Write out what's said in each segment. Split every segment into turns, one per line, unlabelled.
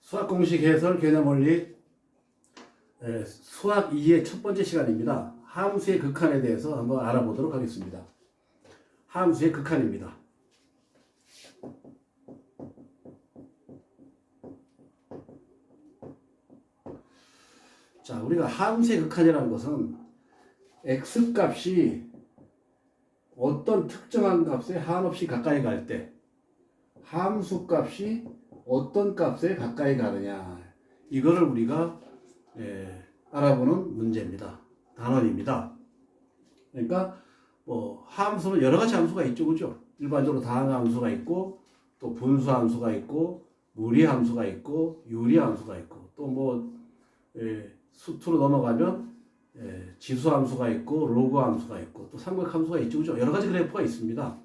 수학 공식 해설 개념 원리 수학 2의 첫 번째 시간입니다. 함수의 극한에 대해서 한번 알아보도록 하겠습니다. 함수의 극한입니다. 자, 우리가 함수의 극한이라는 것은 x값이 어떤 특정한 값에 한없이 가까이 갈 때 함수값이 어떤 값에 가까이 가느냐, 이거를 우리가 알아보는 문제입니다. 단원입니다. 그러니까 함수는 여러 가지 함수가 있죠, 그죠? 일반적으로 다항함수가 있고, 또 분수함수가 있고, 무리함수가 있고, 유리함수가 있고, 또 수투로 넘어가면 지수함수가 있고, 로그함수가 있고, 또 삼각함수가 있죠, 그죠? 여러 가지 그래프가 있습니다.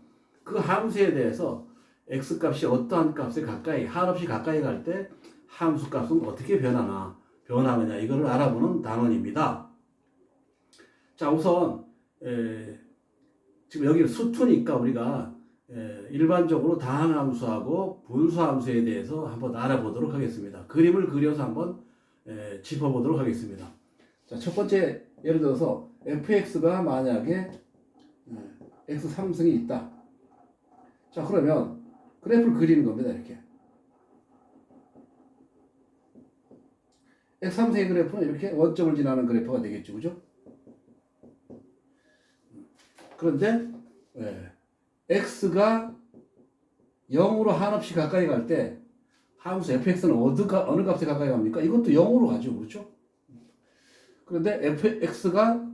그 함수에 대해서 x값이 어떠한 값에 가까이, 한없이 가까이 갈 때 함수값은 어떻게 변하느냐, 이거를 알아보는 단원입니다. 자, 우선 지금 여기 수투니까 우리가 일반적으로 다항함수하고 분수함수에 대해서 한번 알아보도록 하겠습니다. 그림을 그려서 한번 짚어보도록 하겠습니다. 자, 첫 번째 예를 들어서 fx가 만약에 x3승이 있다. 자, 그러면 그래프를 그리는 겁니다. 이렇게 x3승의 그래프는 이렇게 원점을 지나는 그래프가 되겠죠, 그죠? 그런데 x가 0으로 한없이 가까이 갈 때 함수 fx는 어느 값에 가까이 갑니까? 이것도 0으로 가죠, 그렇죠? 그런데 fx가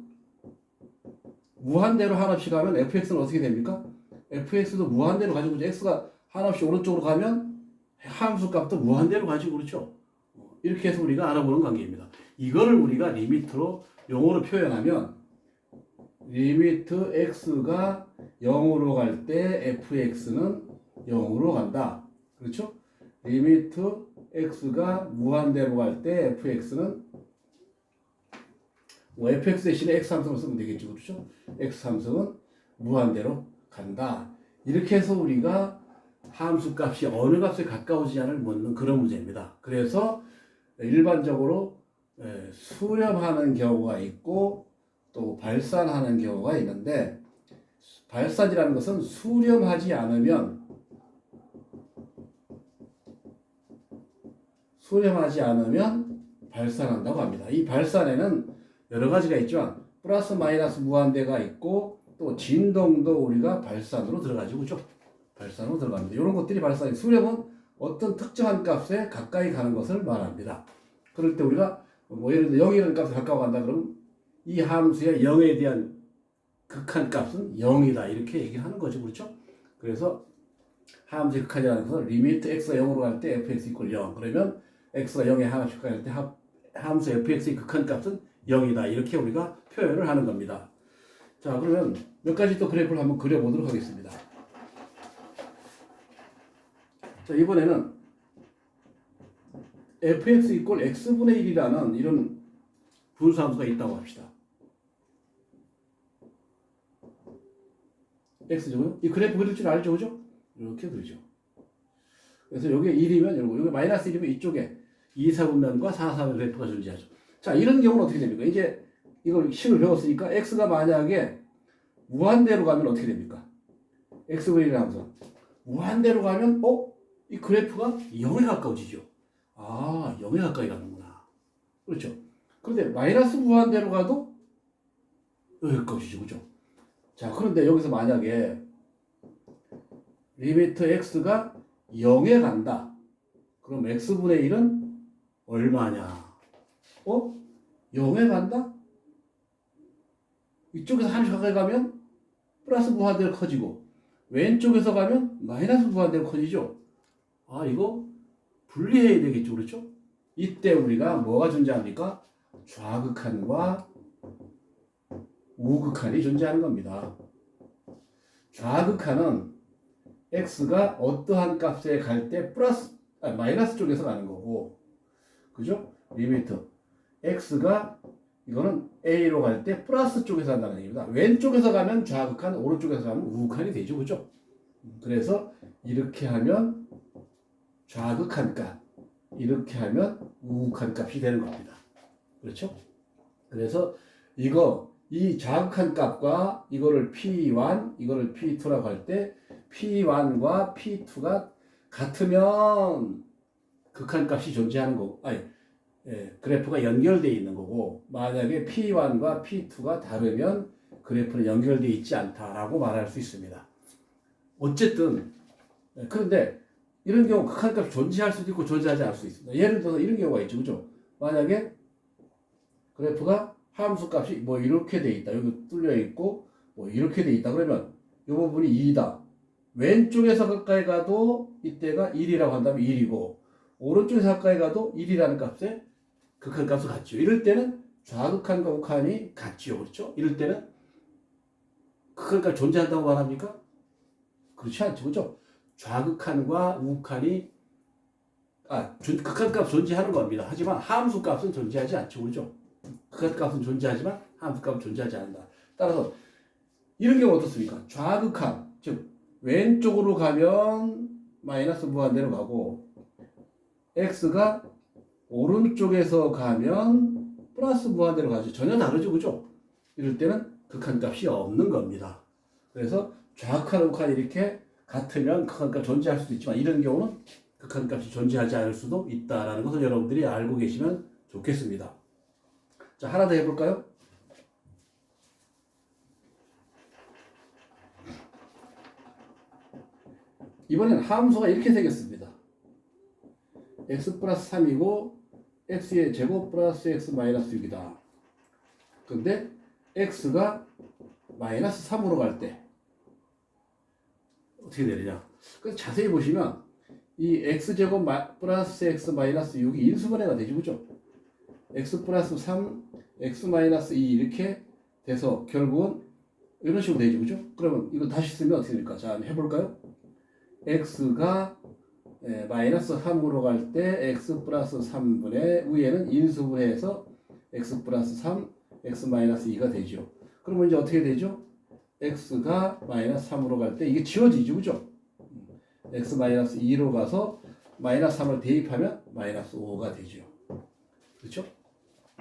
무한대로 한없이 가면 fx는 어떻게 됩니까? fx도 무한대로 가지고, x가 한없이 오른쪽으로 가면 함수 값도 무한대로 가지고, 그렇죠? 이렇게 해서 우리가 알아보는 관계입니다. 이거를 우리가 리미트로 용어로 표현하면, 리미트 x가 0으로 갈 때 fx는 0으로 간다. 그렇죠? 리미트 x가 무한대로 갈 때 fx는 fx 대신에 x3승을 쓰면 되겠죠, 그렇죠? x3승은 무한대로 간다. 이렇게 해서 우리가 함수 값이 어느 값에 가까워지냐를 묻는 그런 문제입니다. 그래서 일반적으로 수렴하는 경우가 있고 또 발산하는 경우가 있는데, 발산이라는 것은 수렴하지 않으면 발산한다고 합니다. 이 발산에는 여러 가지가 있지만 플러스 마이너스 무한대가 있고, 또 진동도 우리가 발산으로 들어가죠, 그렇죠? 발산으로 들어갑니다. 이런 것들이 발산이, 수렴은 어떤 특정한 값에 가까이 가는 것을 말합니다. 그럴 때 우리가 예를 들어 0이라는 값에 가까워 간다 그러면 이 함수의 0에 대한 극한 값은 0이다, 이렇게 얘기를 하는 거죠, 그렇죠? 그래서 함수의 극한이라는 것은 리미트 x가 0으로 갈 때 fx 이퀄 0, 그러면 x가 0에 하나씩 갈 때 함수 fx의 극한 값은 0이다, 이렇게 우리가 표현을 하는 겁니다. 자, 그러면 몇 가지 또 그래프를 한번 그려보도록 하겠습니다. 자, 이번에는 fx 이퀄 x분의 1이라는 이런 분수함수가 있다고 합시다. x죠. 이 그래프 그릴 줄 알죠, 그죠? 이렇게 그리죠. 그래서 여기에 1이면 이러고, 여기 마이너스 1이면 이쪽에 2, 4분면과 4, 4분 그래프가 존재하죠. 자, 이런 경우는 어떻게 됩니까? 이제 이걸 식을 배웠으니까 x가 만약에 무한대로 가면 어떻게 됩니까? x분의 1을 함수. 무한대로 가면 이 그래프가 0에 가까워지죠. 아, 0에 가까이 가는구나. 그렇죠? 그런데 마이너스 무한대로 가도 여기 가까워지죠, 그죠? 자, 그런데 여기서 만약에 리미트 x가 0에 간다. 그럼 x분의 1은 얼마냐? 0에 간다? 이쪽에서 한씩 가까이 가면 플러스 무한대로 커지고, 왼쪽에서 가면 마이너스 무한대로 커지죠. 아, 이거 분리해야 되겠죠, 그렇죠? 이때 우리가 뭐가 존재합니까? 좌극한과 우극한이 존재하는 겁니다. 좌극한은 x가 어떠한 값에 갈 때 마이너스 쪽에서 가는 거고, 그죠? 리미트 x가 이거는 a로 갈 때 플러스 쪽에서 한다는 얘기입니다. 왼쪽에서 가면 좌극한, 오른쪽에서 가면 우극한이 되죠, 그죠? 그래서 이렇게 하면 좌극한 값, 이렇게 하면 우극한 값이 되는 겁니다. 그렇죠? 그래서 이 자극한 값과 이거를 P1, 이거를 P2라고 할 때 P1과 P2가 같으면 극한 값이 존재하는 거고, 그래프가 연결되어 있는 거고, 만약에 P1과 P2가 다르면 그래프는 연결되어 있지 않다라고 말할 수 있습니다. 어쨌든, 그런데 이런 경우 극한 값이 존재할 수도 있고 존재하지 않을 수 있습니다. 예를 들어서 이런 경우가 있죠. 그죠? 만약에 그래프가 함수 값이 뭐 이렇게 돼 있다. 여기 뚫려 있고 뭐 이렇게 돼 있다. 그러면 이 부분이 2다. 왼쪽에서 가까이 가도 이때가 1이라고 한다면 1이고 오른쪽에서 가까이 가도 1이라는 값에 극한 값을 갖죠. 이럴 때는 좌극한과 우극한이 같지요. 그렇죠? 이럴 때는 극한 값이 존재한다고 말합니까? 그렇지 않죠. 그죠? 좌극한과 우극한이 극한 값 존재하는 겁니다. 하지만 함수 값은 존재하지 않죠. 그죠? 극한 값은 존재하지만 함수 값은 존재하지 않는다. 따라서 이런 경우 어떻습니까? 좌극한, 즉 왼쪽으로 가면 마이너스 무한대로 가고 x가 오른쪽에서 가면 플러스 무한대로 가죠. 전혀 다르죠. 그죠? 이럴 때는 극한 값이 없는 겁니다. 그래서 좌극한, 우극한 이렇게 같으면 극한 값 존재할 수도 있지만 이런 경우는 극한 값이 존재하지 않을 수도 있다라는 것을 여러분들이 알고 계시면 좋겠습니다. 자, 하나 더 해볼까요? 이번엔 함수가 이렇게 생겼습니다. x 플러스 3이고 x의 제곱 플러스 x 마이너스 6이다. 근데 x가 마이너스 3으로 갈 때 어떻게 되느냐? 그래서 자세히 보시면 이 x제곱 플러스 x 마이너스 6이 인수분해가 되죠. 그죠? x 플러스 3, x 마이너스 2 이렇게 돼서 결국은 이런 식으로 되죠. 그죠? 그러면 이거 다시 쓰면 어떻게 될까? 자, 한번 해볼까요? x가 마이너스 3으로 갈 때 x 플러스 3분의 위에는 인수분해해서 x 플러스 3, x 마이너스 2가 되죠. 그러면 이제 어떻게 되죠? x가 마이너스 3으로 갈 때 이게 지워지죠. 그죠? x 마이너스 2로 가서 마이너스 3을 대입하면 마이너스 5가 되죠. 그렇죠?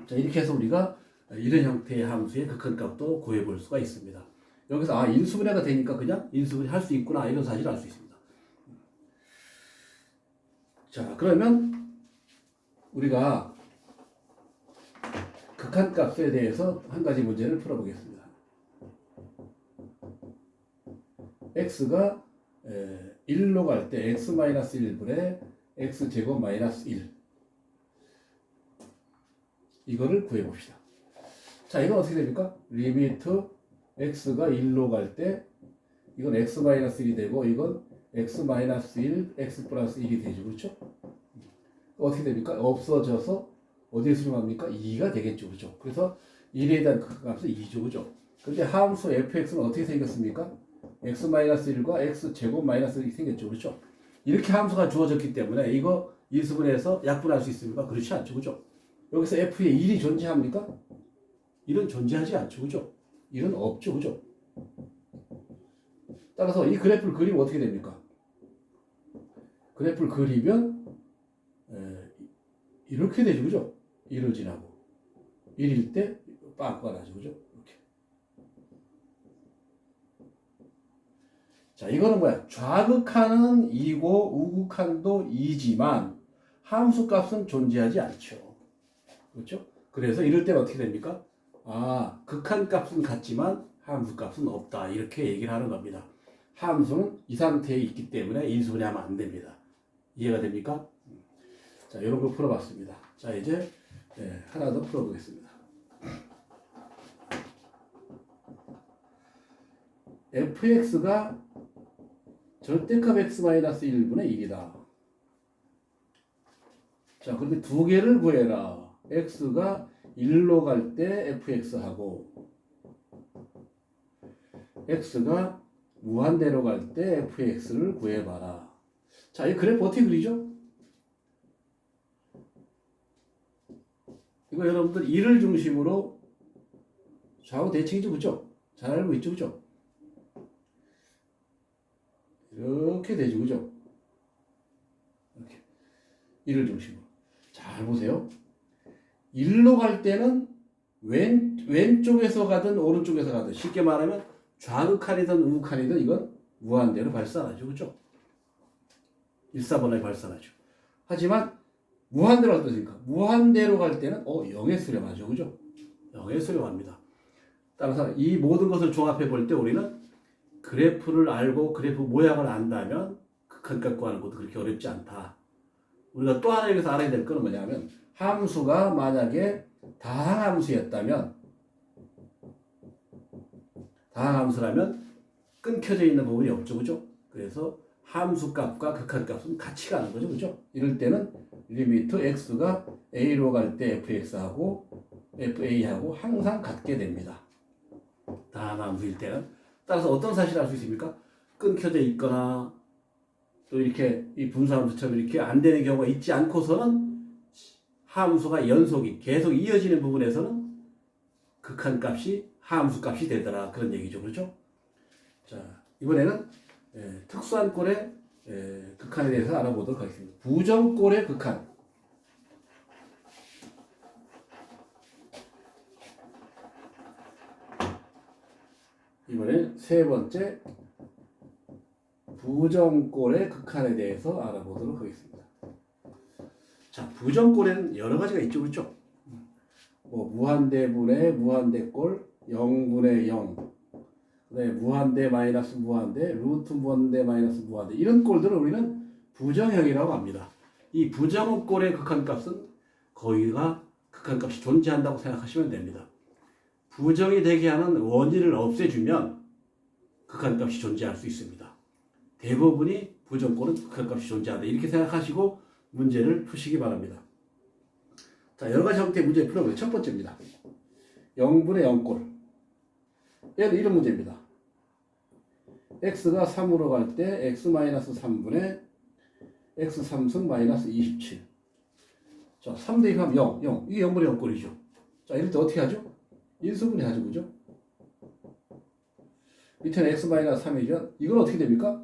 자, 이렇게 해서 우리가 이런 형태의 함수의 극한값도 구해볼 수가 있습니다. 여기서 인수분해가 되니까 그냥 인수분해 할 수 있구나 이런 사실을 알 수 있습니다. 자, 그러면 우리가 극한값에 대해서 한 가지 문제를 풀어보겠습니다. x가 1로 갈 때 x-1분의 x제곱 마이너스 1 이거를 구해봅시다. 자, 이건 어떻게 됩니까? 리미트 x가 1로 갈 때 이건 x-1이 되고 이건 x-1, x 플러스 1이 되죠. 그렇죠? 어떻게 됩니까? 없어져서 어디에 수렴합니까? 2가 되겠죠. 그렇죠? 그래서 1에 대한 극한값은 2죠. 그렇죠? 그런데 함수 fx는 어떻게 생겼습니까? x-1과 x제곱 마이너스 1이 생겼죠. 그렇죠? 이렇게 함수가 주어졌기 때문에 이거 인수분해해서 약분할 수 있습니까? 그렇지 않죠. 그렇죠? 여기서 f에 1이 존재합니까? 1은 존재하지 않죠. 그렇죠? 1은 없죠. 그렇죠? 따라서 이 그래프를 그리면 어떻게 됩니까? 그래프를 그리면 이렇게 되죠. 그죠? 1을 지나고 1일 때 빠꾸가 나죠. 그죠? 이렇게. 자, 이거는 뭐야? 좌극한은 2고 우극한도 2지만 함수값은 존재하지 않죠. 그렇죠? 그래서 이럴 때는 어떻게 됩니까? 극한값은 같지만 함수값은 없다. 이렇게 얘기를 하는 겁니다. 함수는 이 상태에 있기 때문에 인수분해하면 안 됩니다. 이해가 됩니까? 자, 이런 걸 풀어봤습니다. 자, 이제 하나 더 풀어보겠습니다. fx가 절대값 x-1분의 1이다. 자, 그런데 두 개를 구해라. x가 1로 갈 때 fx하고 x가 무한대로 갈 때 fx를 구해봐라. 자, 이 그래프 어떻게 그리죠? 이거 여러분들 1을 중심으로 좌우 대칭이죠. 그죠? 잘 알고 있죠. 그죠? 이렇게 되죠. 그죠? 이렇게. 1을 중심으로. 잘 보세요. 1로 갈 때는 왼쪽에서 가든 오른쪽에서 가든 쉽게 말하면 좌극한이든 우극한이든 이건 무한대로 발산하죠. 그렇죠? 일사분란이 발산하죠. 하지만 무한대로 갈 때니까 무한대로 갈 때는 0에 수렴하죠. 그죠? 0에 수렴합니다. 따라서 이 모든 것을 종합해 볼 때 우리는 그래프를 알고 그래프 모양을 안다면 극한값 구하는 것도 그렇게 어렵지 않다. 우리가 또 하나 여기서 알아야 될 것은 뭐냐면 함수가 만약에 다항함수였다면 다항함수라면 끊겨져 있는 부분이 없죠. 그죠? 그래서 함수값과 극한값은 같이 가는 거죠. 그죠? 이럴 때는 리미트 x가 a로 갈 때 fx하고 fa하고 항상 같게 됩니다. 다항함수일 때는. 따라서 어떤 사실을 알 수 있습니까? 끊겨져 있거나 또 이렇게 이 분수함수처럼 이렇게 안 되는 경우가 있지 않고서는 함수가 연속이 계속 이어지는 부분에서는 극한값이 함수값이 되더라. 그런 얘기죠. 그렇죠? 자, 이번에는 특수한 꼴의 극한에 대해서 알아보도록 하겠습니다. 부정꼴의 극한. 이번엔 세 번째 부정꼴의 극한에 대해서 알아보도록 하겠습니다. 자, 부정꼴에는 여러 가지가 있죠. 그렇죠? 뭐 무한대분의 무한대꼴, 0분의 0, 네, 무한대 마이너스 무한대, 루트 무한대 마이너스 무한대 이런 꼴들을 우리는 부정형이라고 합니다. 이 부정꼴의 극한값은 거기가 극한값이 존재한다고 생각하시면 됩니다. 부정이 되게 하는 원인을 없애주면 극한값이 존재할 수 있습니다. 대부분이 부정꼴은 극한값이 존재한다. 이렇게 생각하시고 문제를 푸시기 바랍니다. 자, 여러 가지 형태의 문제 풀어보세요. 첫 번째입니다. 0분의 0꼴. 얘는 이런 문제입니다. x가 3으로 갈 때 x-3분의 x3승 마이너스 27. 자, 3 대입하면 0. 이게 0분의 0꼴이죠. 자, 이럴 때 어떻게 하죠? 인수분해 하죠. 그죠? 밑에는 x-3이죠. 이건 어떻게 됩니까?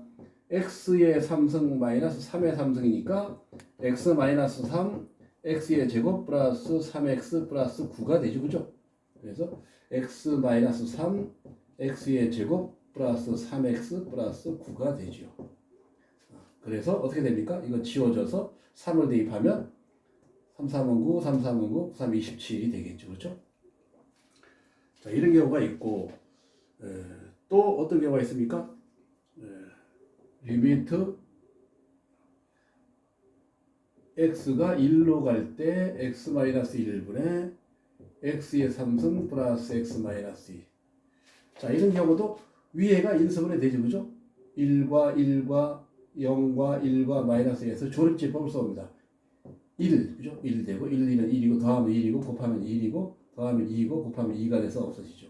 x의 3승 마이너스 3의 3승이니까 x-3 x의 제곱 플러스 3x 플러스 9가 되죠. 그죠? 그래서 x-3 x의 제곱 플러스 3x 플러스 9가 되죠. 그래서 어떻게 됩니까? 이거 지워져서 3을 대입하면 3, 3은 9, 3, 3은 9, 3, 27이 되겠죠. 그렇죠? 자, 이런 경우가 있고 또 어떤 경우가 있습니까? 리미트 x가 1로 갈 때 x-1분의 x의 3승 플러스 x-2. 자, 이런 경우도 위에가 인수분해 되죠. 그죠? 1과 1과 0과 1과 마이너스에서 조립제법을 써옵니다. 1, 그죠? 1 되고 1, 2는 1이고 더하면 1이고 곱하면 1이고 더하면 2이고 곱하면 2가 돼서 없어지죠.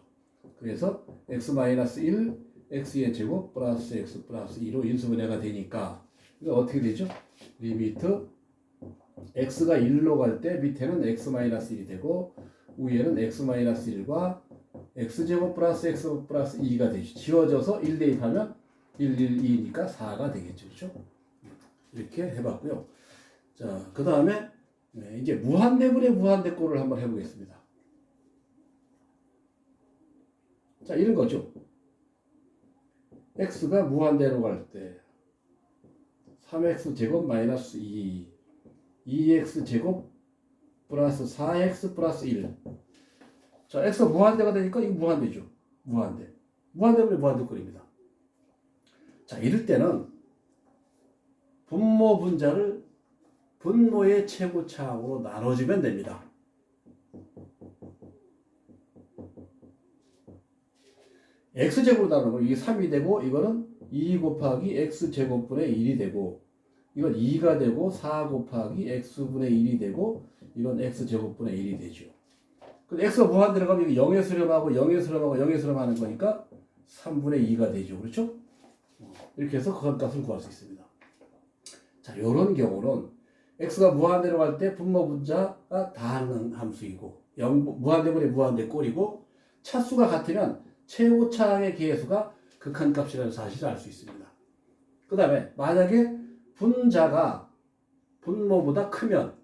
그래서 x-1 x의 제곱 플러스 x 플러스 2로 인수분해가 되니까 이거 어떻게 되죠? 리미트 x가 1로 갈 때 밑에는 x-1이 되고 위에는 x-1과 x제곱 플러스 x 플러스 2가 되죠. 지워져서 1 대입하면 1, 2니까 4가 되겠죠. 그렇죠? 이렇게 해봤고요. 자, 그 다음에 이제 무한대분의 무한대꼴을 한번 해보겠습니다. 자, 이런 거죠. x가 무한대로 갈 때 3x 제곱 마이너스 2x 제곱 플러스 4x 플러스 1. 자, x가 무한대가 되니까 이거 무한대죠. 무한대분의 무한대꼴입니다. 자, 이럴 때는 분모 분자를 분모의 최고차항으로 나눠주면 됩니다. x제곱으로 나누면 이게 3이 되고 이거는 2 곱하기 x제곱분의 1이 되고 이건 2가 되고 4 곱하기 x분의 1이 되고 이건 x제곱분의 1이 되죠. 근데 x가 무한 들어가면 이게 0에 수렴하고 0에 수렴하고 0에 수렴하는 거니까 3분의 2가 되죠. 그렇죠? 이렇게 해서 극한값을 구할 수 있습니다. 자, 이런 경우는 x가 무한대로 갈 때 분모 분자가 다항함수이고 무한대분의 무한대꼴이고 차수가 같으면 최고차항의 계수가 극한값이라는 사실을 알 수 있습니다. 그 다음에 만약에 분자가 분모보다 크면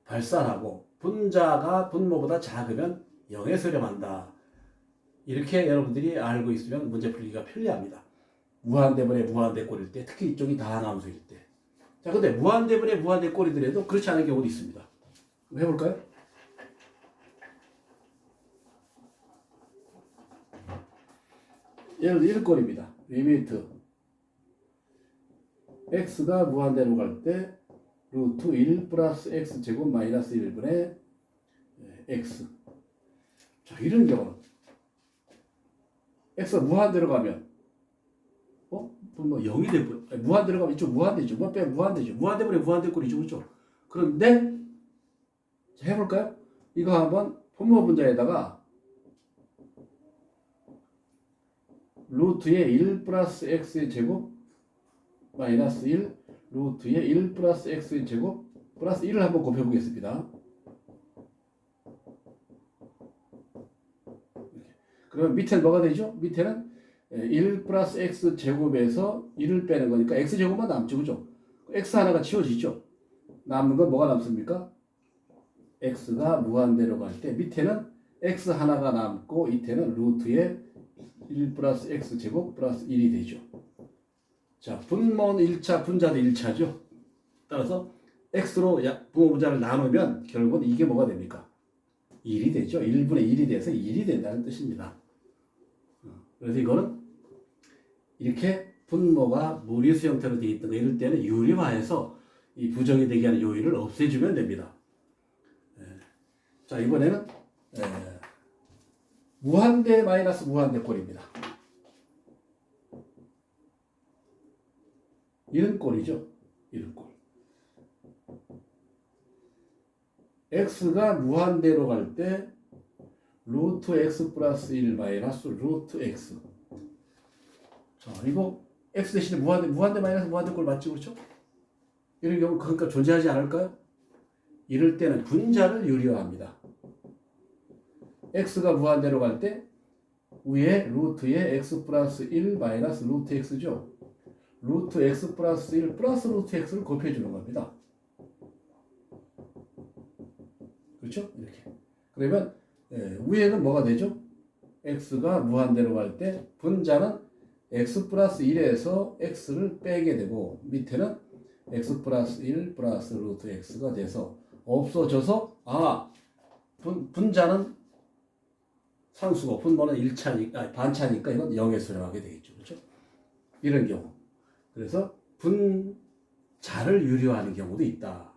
발산하고 분자가 분모보다 작으면 0에 수렴한다. 이렇게 여러분들이 알고 있으면 문제 풀기가 편리합니다. 무한대분의 무한대꼴일 때, 특히 이쪽이 다항함수일 때. 자, 근데 무한대분의 무한대꼴이더라도 그렇지 않은 경우도 있습니다. 해볼까요? 예를 들어 1꼴입니다. 리미트 x가 무한대로 갈 때 루트 1 플러스 x제곱 마이너스 1분의 x. 자, 이런 경우는 x가 무한대로 가면 뭐 0이 되고 무한대로 가면 이쪽 무한대죠. 뭐 빼면 무한대죠. 무한대분의 무한대꼴이죠. 그렇죠? 그런데 자, 해볼까요? 이거 한번 분모 분자에다가 루트의 1 플러스 x의 제곱 마이너스 1 루트의 1 플러스 x의 제곱 플러스 1을 한번 곱해보겠습니다. 그러면 밑에는 뭐가 되죠? 밑에는 1 플러스 x 제곱에서 1을 빼는 거니까 x 제곱만 남죠. 그죠? x 하나가 치워지죠. 남는 건 뭐가 남습니까? x가 무한대로 갈 때 밑에는 x 하나가 남고 밑에는 루트의 1 플러스 x 제곱 플러스 1이 되죠. 자, 분모는 1차, 분자도 1차죠. 따라서 x로 분모 분자를 나누면 결국은 이게 뭐가 됩니까? 1이 되죠. 1분의 1이 돼서 1이 된다는 뜻입니다. 그래서 이거는 이렇게 분모가 무리수 형태로 되어 있던 거 이럴 때는 유리화해서 이 부정이 되게 하는 요인을 없애주면 됩니다. 자, 이번에는 무한대 마이너스 무한대 꼴입니다. 이런 꼴이죠. 이런 꼴. x가 무한대로 갈 때 루트 x 플러스 1 마이너스 루트 x. 자, 이거 x 대신에 무한대 마이너스 무한대 꼴 맞지? 그렇죠? 이런 경우 그러니까 존재하지 않을까요? 이럴 때는 분자를 유리화합니다. x가 무한대로 갈 때 위에 루트에 x 플러스 1 마이너스 루트 x죠. 루트 x 플러스 1 플러스 루트 x를 곱해주는 겁니다. 그렇죠? 이렇게. 그러면 위에는 뭐가 되죠? x가 무한대로 갈 때 분자는 x 플러스 1에서 x를 빼게 되고 밑에는 x 플러스 1 플러스 루트 x가 돼서 없어져서 분자는 상수고 분모는 1차니까 반차니까 이건 0에 수렴하게 되겠죠. 그렇죠? 이런 경우. 그래서 분자를 유리화하는 경우도 있다.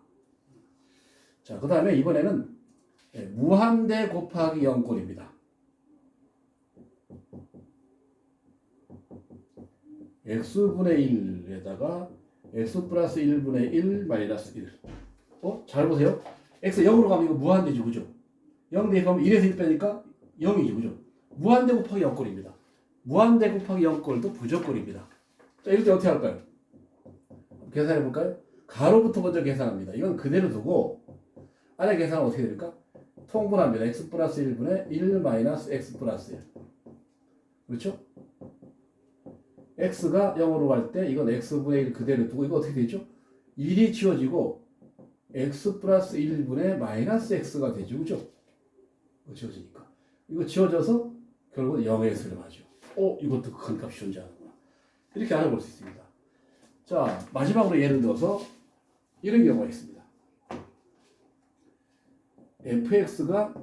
자, 그 다음에 이번에는 무한대 곱하기 0꼴입니다. x분의 1에다가 x 플러스 1분의 1 마이너스 1. 잘 보세요. x 0으로 가면 이거 무한대죠. 그죠? 0 대입하면 1에서 1 빼니까 0이죠. 그죠? 무한대 곱하기 0꼴입니다. 무한대 곱하기 0꼴도 부적꼴입니다. 자, 이럴 때 어떻게 할까요? 계산해 볼까요? 가로부터 먼저 계산합니다. 이건 그대로 두고 안에 계산은 어떻게 됩니까? 통분합니다. x 플러스 1분의 1 마이너스 x 플러스 1. 그렇죠? x가 0으로 갈 때 이건 x분의 1 그대로 두고 이거 어떻게 되죠? 1이 지워지고 x 플러스 1분의 마이너스 x가 되죠. 그죠? 지워지니까. 이거 지워져서 결국은 0에 수렴하죠. 이것도 큰 값이 존재하는구나. 이렇게 알아볼 수 있습니다. 자, 마지막으로 예를 들어서 이런 경우가 있습니다. fx가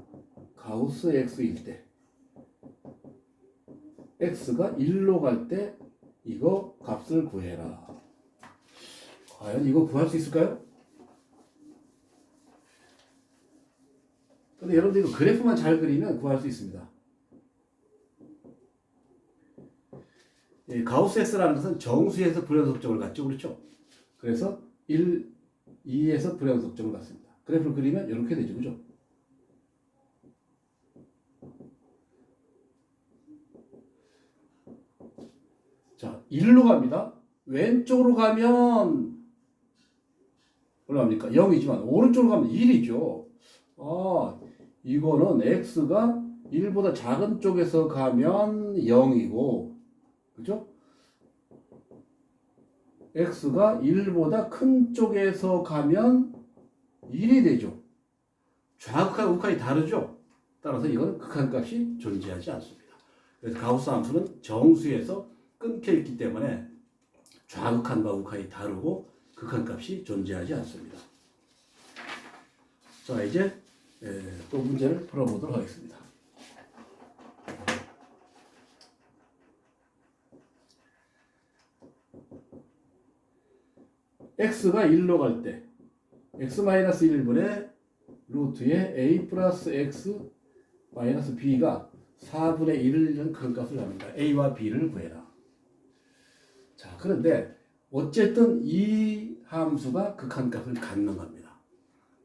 가우스 x일 때 x가 1로 갈 때 이거 값을 구해라. 과연 이거 구할 수 있을까요? 근데 여러분들 이거 그래프만 잘 그리면 구할 수 있습니다. 가우스 x라는 것은 정수에서 불연속점을 갖죠. 그렇죠? 그래서 1, 2에서 불연속점을 갖습니다. 그래프를 그리면 이렇게 되죠. 그죠? 자, 1로 갑니다. 왼쪽으로 가면 얼마입니까? 0이지만 오른쪽으로 가면 1이죠. 이거는 x가 1보다 작은 쪽에서 가면 0이고 그죠? x가 1보다 큰 쪽에서 가면 1이 되죠. 좌극한 우극한이 다르죠. 따라서 이거는 극한값이 존재하지 않습니다. 그래서 가우스 함수는 정수에서 끊겨 있기 때문에 좌극한과 우극한이 다르고 극한값이 존재하지 않습니다. 자, 이제 또 문제를 풀어보도록 하겠습니다. x가 1로 갈 때 x-1분의 루트에 a 플러스 x 마이너스 b가 4분의 1을 이런 큰 값을 합니다. a와 b를 구해라. 자, 그런데 어쨌든 이 함수가 극한값을 갖는 겁니다.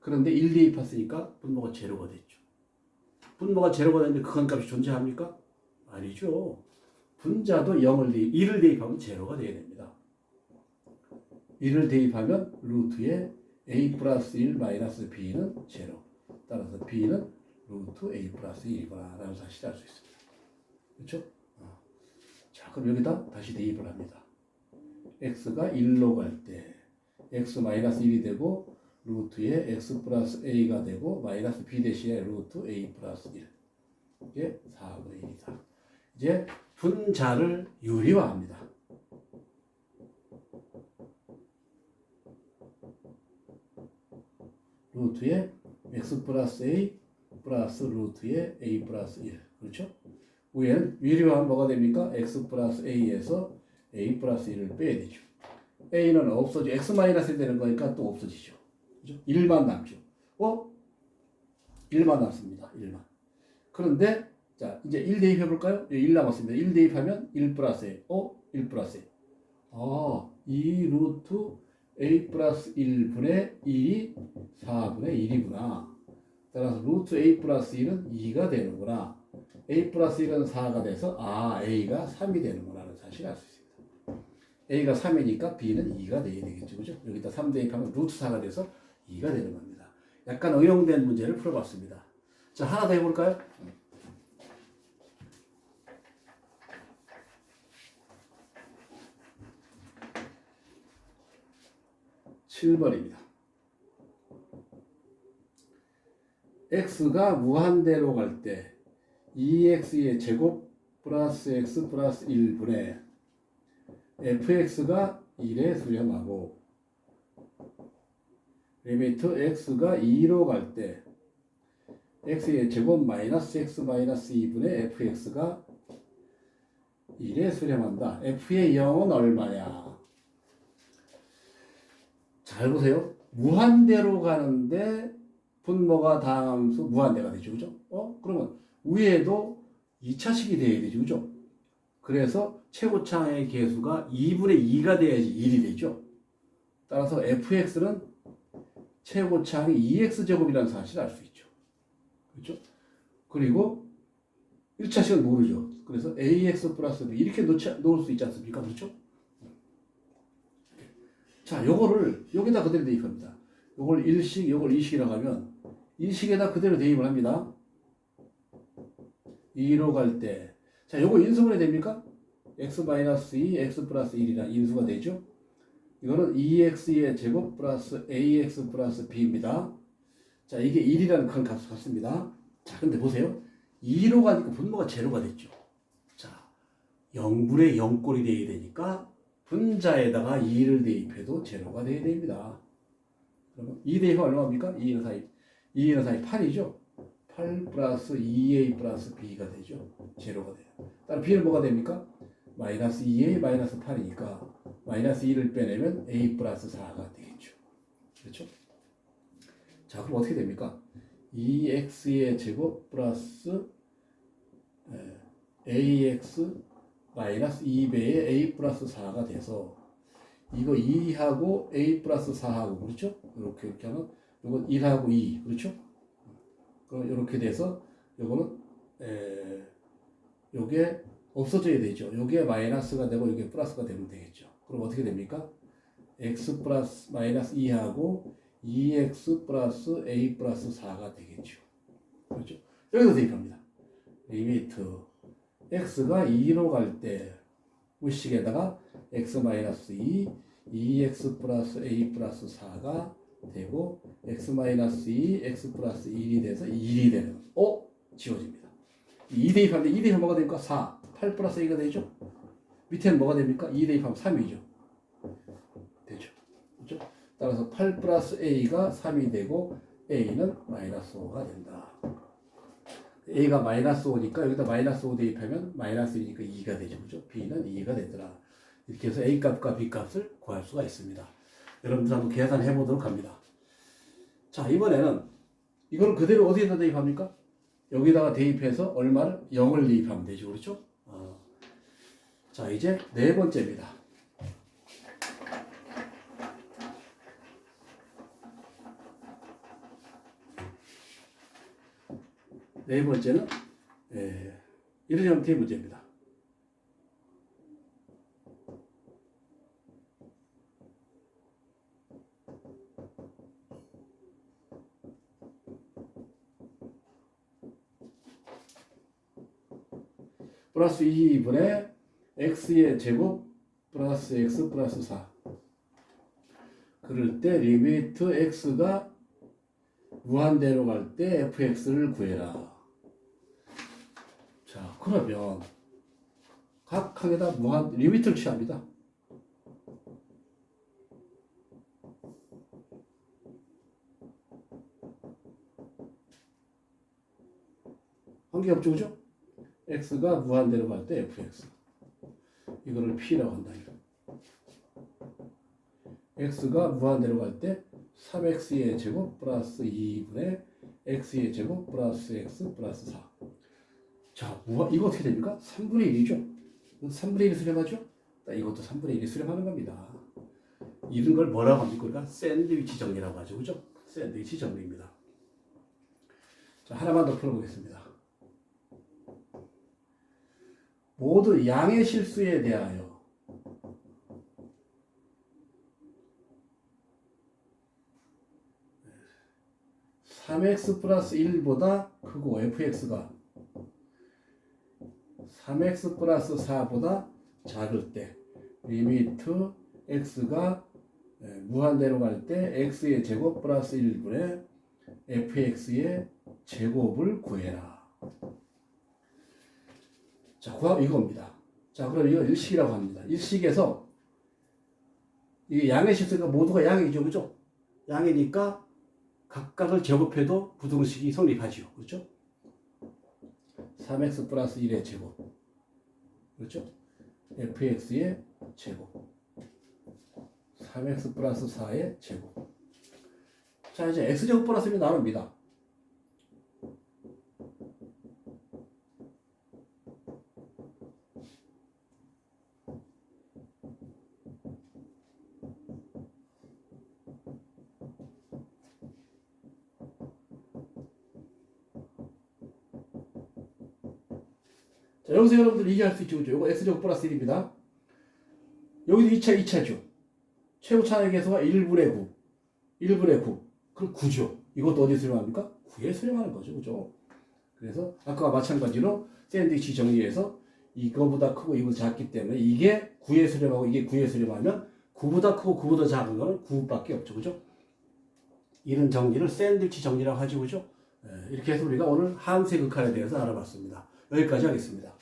그런데 1 대입했으니까 분모가 제로가 됐죠. 분모가 제로가 됐는데 극한값이 존재합니까? 아니죠. 분자도 1을 대입하면 제로가 돼야 됩니다. 1을 대입하면 루트에 a 플러스 1 마이너스 b는 제로. 따라서 b는 루트 a 플러스 1이구나 라는 사실을 알 수 있습니다. 그렇죠? 자, 그럼 여기다 다시 대입을 합니다. x가 1로 갈 때 x 마이너스 1이 되고 루트에 x 플러스 a가 되고 마이너스 b 대신에 루트 a 플러스 1. 이게 4분의 1이다. 이제 분자를 유리화합니다. 루트에 x 플러스 a 플러스 루트에 a 플러스 1. 그렇죠? 위에는 유리화하면 뭐가 됩니까? x 플러스 a에서 a 플러스 1을 빼야 되죠. a는 없어져. x 마이너스 되는 거니까 또 없어지죠. 그렇죠? 1만 남죠. 1만 남습니다. 1만. 그런데 자, 이제 1 대입해 볼까요? 1 남았습니다. 1 대입하면 1 플러스 a. 1 플러스 a. 2 루트 a 플러스 1분의 1이 4분의 1이구나. 따라서 루트 a 플러스 1은 2가 되는구나. a 플러스 1은 4가 돼서 a가 3이 되는구나라는 사실을 알 수 있습니다. a가 3이니까 b는 2가 돼야 되겠죠. 그죠? 여기다 3 대입하면 루트 4가 돼서 2가 되는 겁니다. 약간 응용된 문제를 풀어봤습니다. 자, 하나 더 해볼까요? 7번입니다. x가 무한대로 갈 때 2x의 제곱 플러스 x 플러스 1분의 fx가 1에 수렴하고 리미트 x가 2로 갈 때 x의 제곱 마이너스 x 마이너스 2분의 fx가 1에 수렴한다. f의 0은 얼마냐? 잘 보세요. 무한대로 가는데 분모가 다함수 무한대가 되죠. 그죠? 그러면 위에도 2차식이 돼야 되죠. 그죠? 그래서 최고차의 개수가 2분의 2가 돼야지 1이 되죠. 따라서 fx는 최고차항이 2x제곱이라는 사실을 알 수 있죠. 그렇죠? 그리고 1차식은 모르죠. 그래서 ax 플러스 b 이렇게 놓을 수 있지 않습니까? 그렇죠? 자, 요거를 여기다 그대로 대입합니다. 요걸 1식, 요걸 2식이라고 하면 2식에다 그대로 대입을 합니다. 2로 갈 때, 자, 요거 인수분해 됩니까? x-2, x 플러스 1이라 인수가 되죠. 이거는 2x의 제곱 플러스 ax 플러스 b입니다. 자, 이게 1이라는 큰 값을 갖습니다. 자, 근데 보세요. 2로 가니까 분모가 제로가 됐죠. 자, 0분의 0꼴이 돼야 되니까 분자에다가 2를 대입해도 제로가 돼야 됩니다. 그러면 2 대입하면 얼마입니까? 2는 사이 8이죠. 8 플러스 2a 플러스 b가 되죠. 제로가 돼요. 따라 b는 뭐가 됩니까? 마이너스 2a 마이너스 8이니까 마이너스 2를 빼내면 a 플러스 4가 되겠죠. 그렇죠? 자, 그럼 어떻게 됩니까? 2x의 제곱 플러스 ax 마이너스 2배의 a 플러스 4가 돼서 이거 2하고 a 플러스 4하고 그렇죠? 이렇게 하면 이건 1하고 2 그렇죠? 그럼 이렇게 돼서 요거는 요게 없어져야 되죠. 요게 마이너스가 되고 요게 플러스가 되면 되겠죠. 그럼 어떻게 됩니까? x 플러스 마이너스 2하고 2x 플러스 a 플러스 4가 되겠죠. 그렇죠? 여기서 대입합니다. 리미트 x가 2로 갈 때 우식에다가 x 마이너스 2, 2x 플러스 a 플러스 4가 되고 x 마이너스 2, x 플러스 1이 돼서 1이 되는 지워집니다. 2 대입하면 2 대입하면 뭐가 됩니까? 4. 8 플러스 a가 되죠? 밑에는 뭐가 됩니까? 2 대입하면 3이죠. 되죠. 그렇죠? 따라서 8 플러스 a가 3이 되고 a는 마이너스 5가 된다. a가 마이너스 5니까 여기다 마이너스 5 대입하면 마이너스 1이니까 2가 되죠. 그죠? b는 2가 되더라. 이렇게 해서 a 값과 b 값을 구할 수가 있습니다. 여러분들 한번 계산해 보도록 합니다. 자, 이번에는 이걸 그대로 어디에다 대입합니까? 여기다가 대입해서 얼마를? 0을 대입하면 되죠. 그렇죠? 자, 이제 네 번째입니다. 네 번째는 이런 형태의 문제입니다. 플러스 2분의 x의 제곱 플러스 x 플러스 4. 그럴 때 리미트 x가 무한대로 갈 때 fx를 구해라. 자, 그러면 각 항에다 리미트를 취합니다. 관계없죠, 그죠? x가 무한대로 갈 때 fx. 이거를 p라고 한다. x가 무한대로 갈 때 3x의 제곱 플러스 2분의 x의 제곱 플러스 x 플러스 4. 자, 이거 어떻게 됩니까? 3분의 1이죠? 3분의 1이 수렴하죠? 이것도 3분의 1이 수렴하는 겁니다. 이런 걸 뭐라고 합니까? 우리가 샌드위치 정리라고 하죠. 그죠? 샌드위치 정리입니다. 자, 하나만 더 풀어보겠습니다. 모두 양의 실수에 대하여 3x 플러스 1보다 크고 fx가 3x 플러스 4보다 작을 때 리미트 x가 무한대로 갈 때 x의 제곱 플러스 1분의 fx의 제곱을 구해라. 자, 구하면 이겁니다. 자, 그럼 이거 일식이라고 합니다. 일식에서 이게 양의 실수가 모두가 양이죠. 그죠? 양이니까 각각을 제곱해도 부등식이 성립하지요. 그렇죠? 3x 플러스 1의 제곱. 그렇죠? fx의 제곱. 3x 플러스 4의 제곱. 자, 이제 x제곱 플러스 1이 나눕니다. 자, 여기서 여러분들 이해할 수 있죠. 그죠? 이거 x제곱 플러스 1입니다. 여기도 2차죠. 최고 차의 개수가 1분의 9. 1분의 9. 그럼 9죠. 이것도 어디에 수렴합니까? 9에 수렴하는 거죠. 그죠? 그래서 아까와 마찬가지로 샌드위치 정리해서 이거보다 크고 이거보다 작기 때문에 이게 9에 수렴하고 이게 9에 수렴하면 9보다 크고 9보다 작은 거는 9밖에 없죠. 그죠? 이런 정리를 샌드위치 정리라고 하죠. 그죠? 이렇게 해서 우리가 오늘 함수의 극한에 대해서 알아봤습니다. 여기까지 하겠습니다.